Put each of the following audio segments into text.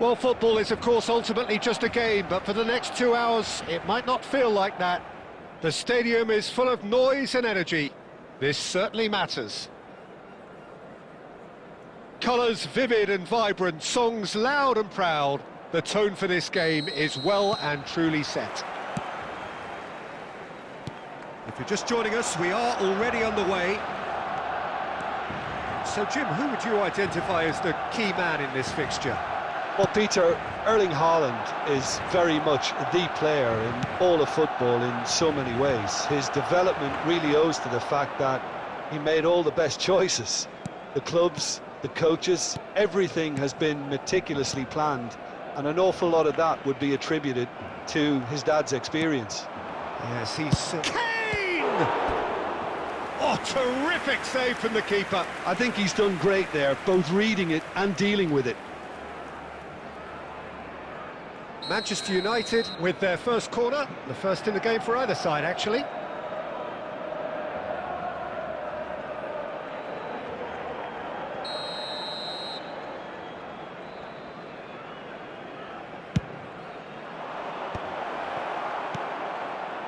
Well, football is, of course, ultimately just a game, but for the next 2 hours, it might not feel like that. The stadium is full of noise and energy. This certainly matters. Colours vivid and vibrant, songs loud and proud. The tone for this game is well and truly set. If you're just joining us, we are already underway. So, Jim, who would you identify as the key man in this fixture? Well, Peter, Erling Haaland is very much the player in all of football in so many ways. His development really owes to the fact that he made all the best choices. The clubs, the coaches, everything has been meticulously planned, and an awful lot of that would be attributed to his dad's experience. Yes, he's... Kane! Oh, terrific save from the keeper. I think he's done great there, both reading it and dealing with it. Manchester United with their first corner, the first in the game for either side, actually.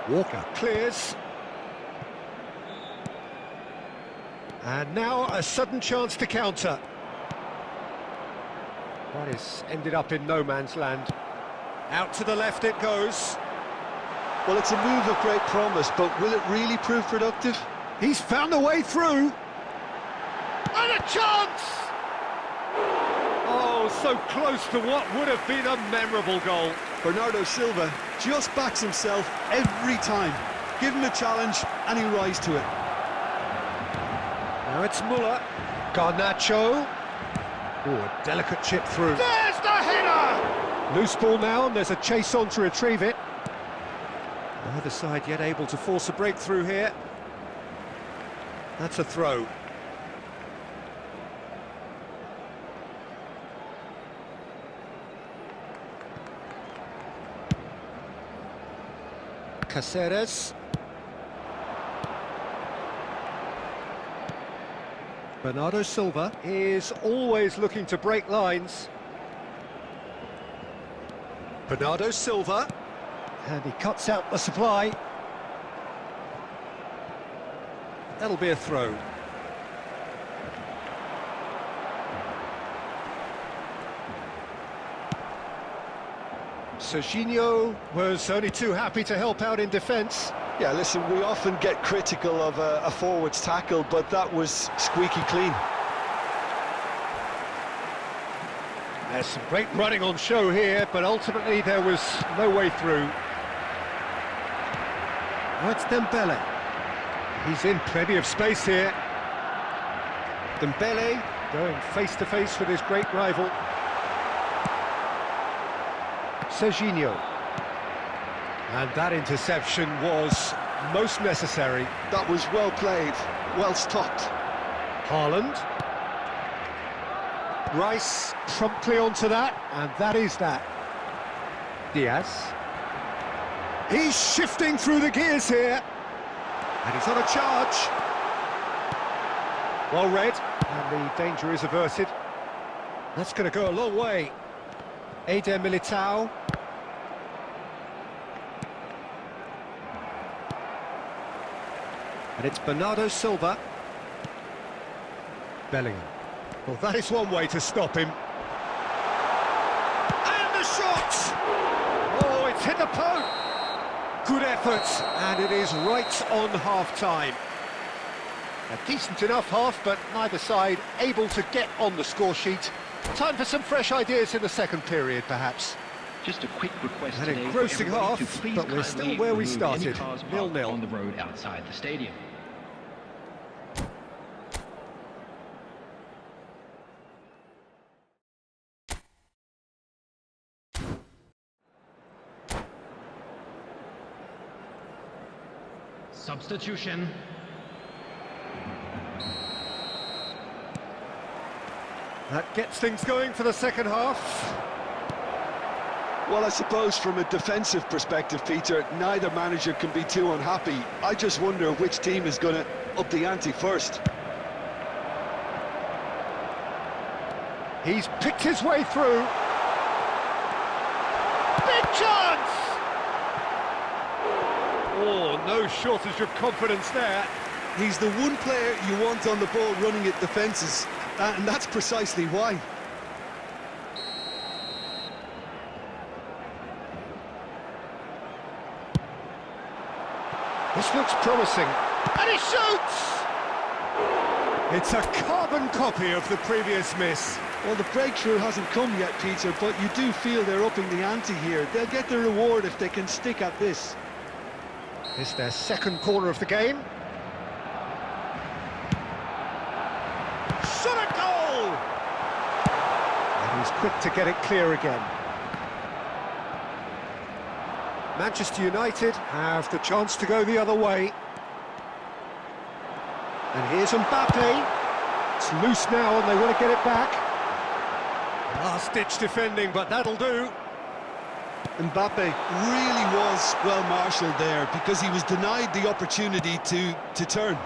Walker clears. And now a sudden chance to counter. That is ended up in no man's land. Out to the left it goes. Well, it's a move of great promise, but will it really prove productive? He's found a way through. And a chance! Oh, so close to what would have been a memorable goal. Bernardo Silva just backs himself every time. Give him a challenge and he'll rise to it. Now it's Muller. Garnacho. Oh, a delicate chip through. There's the header! Loose ball now, and there's a chase on to retrieve it. Neither side yet able to force a breakthrough here. That's a throw. Caceres. Bernardo Silva is always looking to break lines. Bernardo Silva, and he cuts out the supply. That'll be a throw. Serginho was only too happy to help out in defence. Yeah, listen, we often get critical of a forward's tackle, but that was squeaky clean. There's some great running on show here, but ultimately there was no way through. Oh, it's Dembele. He's in plenty of space here. Dembele going face-to-face with his great rival. Serginho. And that interception was most necessary. That was well played, well stopped. Haaland. Rice promptly onto that, and that is that. Diaz. He's shifting through the gears here. And he's on a charge. Well read, and the danger is averted. That's going to go a long way. Eder Militao. And it's Bernardo Silva. Bellingham. Well, that is one way to stop him. And the shot! Oh, it's hit the post! Good effort, and it is right on half-time. A decent enough half, but neither side able to get on the score sheet. Time for some fresh ideas in the second period, perhaps. Just a quick request An today engrossing for everybody half, to please but we're kindly still where we remove any started, cars parked 0-0. on the road outside the stadium. Substitution. That gets things going for the second half. Well, I suppose from a defensive perspective, Peter, neither manager can be too unhappy. I just wonder which team is going to up the ante first. He's picked his way through. chance! Oh, no shortage of confidence there. He's the one player you want on the ball running at defences, and that's precisely why. This looks promising. And he shoots! It's a carbon copy of the previous miss. Well, the breakthrough hasn't come yet, Peter, but you do feel they're upping the ante here. They'll get the reward if they can stick at this. It's their second corner of the game. Shot a goal! And he's quick to get it clear again. Manchester United have the chance to go the other way. And here's Mbappe. It's loose now and they want to get it back. Last-ditch defending, but that'll do. Mbappe really was well marshalled there because he was denied the opportunity to turn.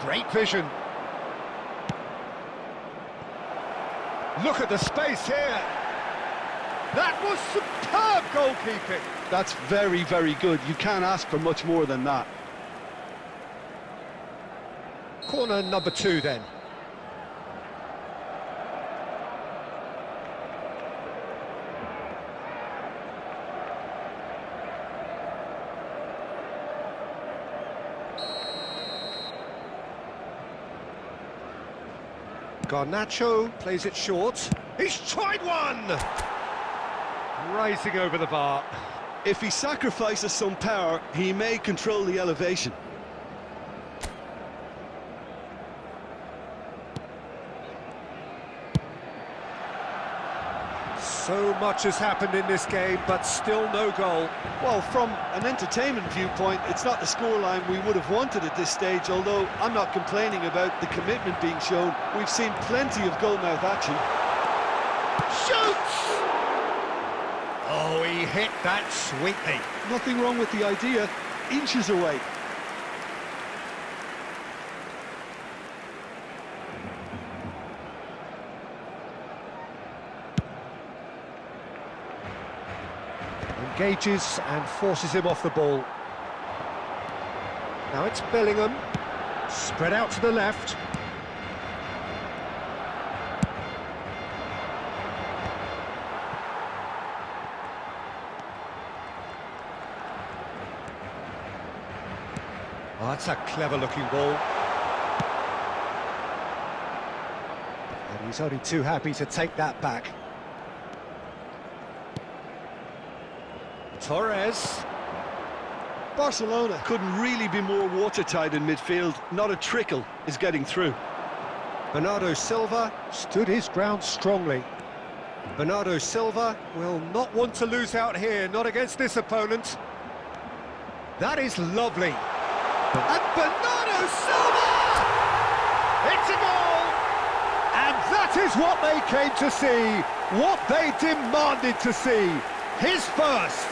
Great vision. Look at the space here. That was superb goalkeeping. That's very, very good. You can't ask for much more than that. Corner number 2 then. Garnacho plays it short. He's tried one! Rising over the bar. If he sacrifices some power, he may control the elevation. So much has happened in this game, but still no goal. Well, from an entertainment viewpoint, it's not the scoreline we would have wanted at this stage, although I'm not complaining about the commitment being shown. We've seen plenty of goalmouth action. Shoots! Oh, he hit that sweetly. Nothing wrong with the idea, inches away. Engages and forces him off the ball. Now it's Bellingham. Spread out to the left. Oh, that's a clever-looking ball. And he's only too happy to take that back. Torres. Barcelona couldn't really be more watertight in midfield. Not a trickle is getting through. Bernardo Silva stood his ground strongly. Bernardo Silva will not want to lose out here, not against this opponent. That is lovely. And Bernardo Silva! It's a goal! And that is what they came to see, what they demanded to see. His first.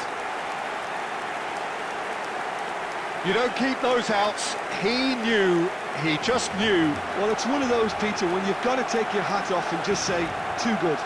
You don't keep those outs. He knew, he just knew. Well, it's one of those, Peter, when you've got to take your hat off and just say, too good.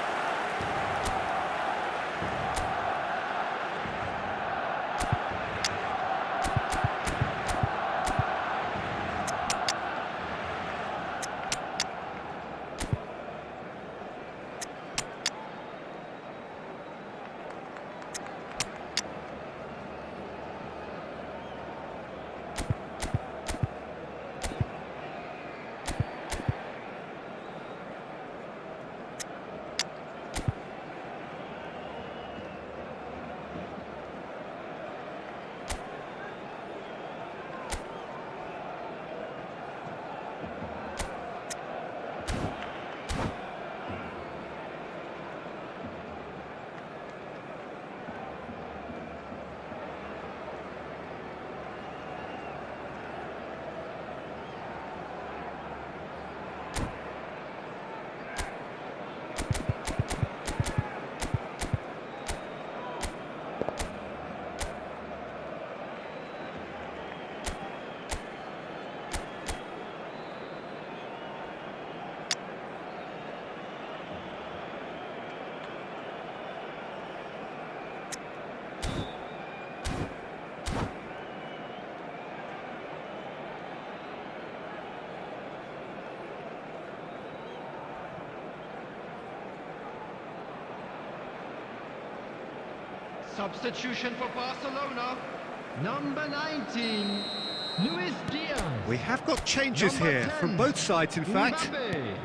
Substitution for Barcelona. Number 19, Luis Diaz. We have got changes Number here 10, from both sides, in fact. Mbappe.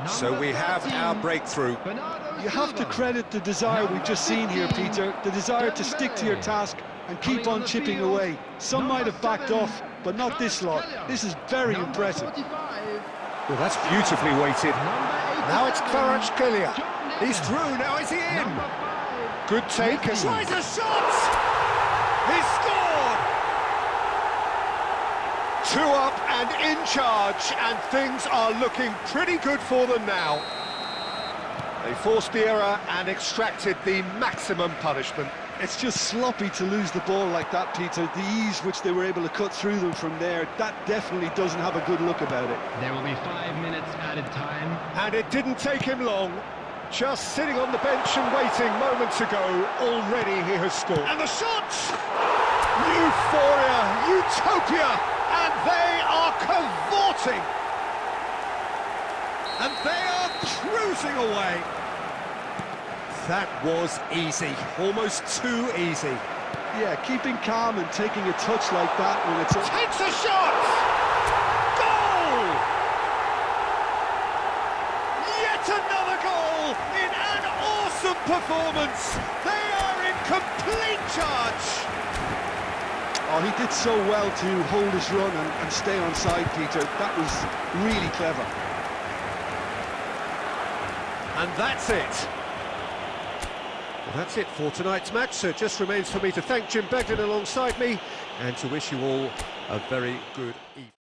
So Number we have 13, our breakthrough. Bernardo You have to Silva. credit the desire we've just seen here, Peter. The desire to stick to your task and keep on chipping away. Some might have backed off, but not this lot. This is very Number impressive. 45, Well, that's beautifully weighted. Now it's Kvaratskhelia. John He's Neves. through, now is he in? Number 5, Good take, and Messi. tries a shot! He scored! 2 up and in charge, and things are looking pretty good for them now. They forced the error and extracted the maximum punishment. It's just sloppy to lose the ball like that, Peter. The ease which they were able to cut through them from there, that definitely doesn't have a good look about it. There will be 5 minutes added time. And it didn't take him long. Just sitting on the bench and waiting moments ago, already he has scored. And the shots! Euphoria, utopia, and they are cavorting. And they are cruising away. That was easy, almost too easy. Yeah, keeping calm and taking a touch like that when it's... Takes a shot! Goal! Yet another goal in an awesome performance. They are in complete charge. Oh, he did so well to hold his run and stay on side, Peter. That was really clever. And that's it. Well, that's it for tonight's match, so it just remains for me to thank Jim Begden alongside me and to wish you all a very good evening.